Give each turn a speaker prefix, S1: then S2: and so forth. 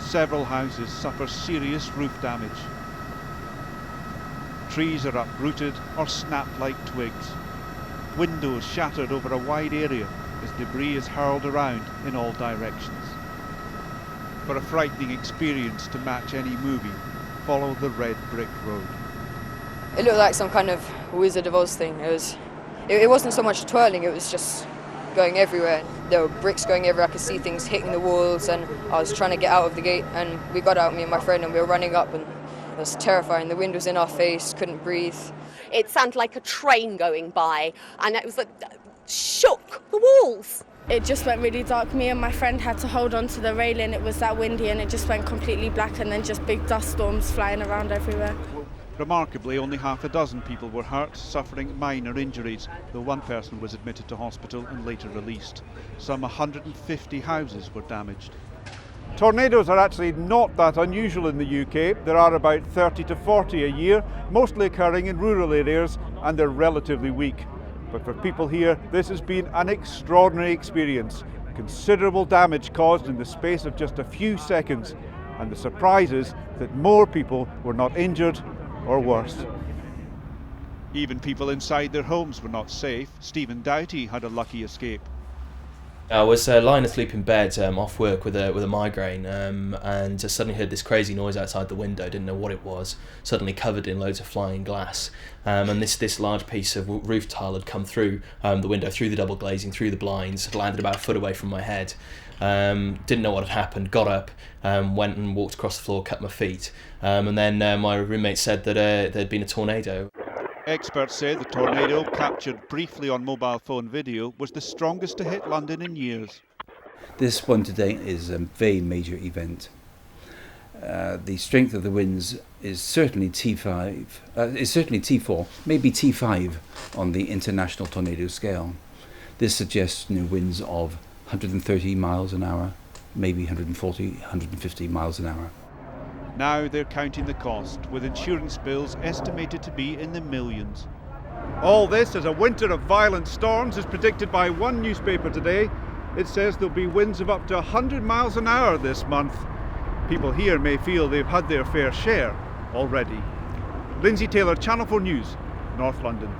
S1: several houses suffer serious roof damage. Trees are uprooted or snapped like twigs. Windows shattered over a wide area as debris is hurled around in all directions. For a frightening experience to match any movie, follow the red brick road.
S2: It looked like some kind of Wizard of Oz thing. It wasn't so much twirling, it was just going everywhere. There were bricks going everywhere, I could see things hitting the walls, and I was trying to get out of the gate, and we got out, me and my friend, and we were running up, and it was terrifying. The wind was in our face, couldn't breathe.
S3: It sounded like a train going by, and it was like, shook the walls.
S4: It just went really dark. Me and my friend had to hold on to the railing. It was that windy, and it just went completely black, and then just big dust storms flying around everywhere.
S1: Remarkably, only half a dozen people were hurt, suffering minor injuries, though one person was admitted to hospital and later released. Some 150 houses were damaged. Tornadoes are actually not that unusual in the UK. There are about 30 to 40 a year, mostly occurring in rural areas, and they're relatively weak. But for people here, this has been an extraordinary experience. Considerable damage caused in the space of just a few seconds, and the surprise is that more people were not injured or worse. Even people inside their homes were not safe. Stephen Doughty had a lucky escape.
S5: I was lying asleep in bed off work with a migraine, and just suddenly heard this crazy noise outside the window. Didn't know what it was. Suddenly covered in loads of flying glass, and this large piece of roof tile had come through the window, through the double glazing, through the blinds, had landed about a foot away from my head. Didn't know what had happened. Got up, went and walked across the floor, cut my feet, and then my roommate said that there'd been a tornado.
S1: Experts say the tornado, captured briefly on mobile phone video, was the strongest to hit London in years.
S6: This one today is a very major event. The strength of the winds is certainly T4, maybe T5 on the international tornado scale. This suggests winds of 130 miles an hour, maybe 140, 150 miles an hour.
S1: Now they're counting the cost, with insurance bills estimated to be in the millions. All this as a winter of violent storms is predicted by one newspaper today. It says there'll be winds of up to 100 miles an hour this month. People here may feel they've had their fair share already. Lindsay Taylor, Channel 4 News, North London.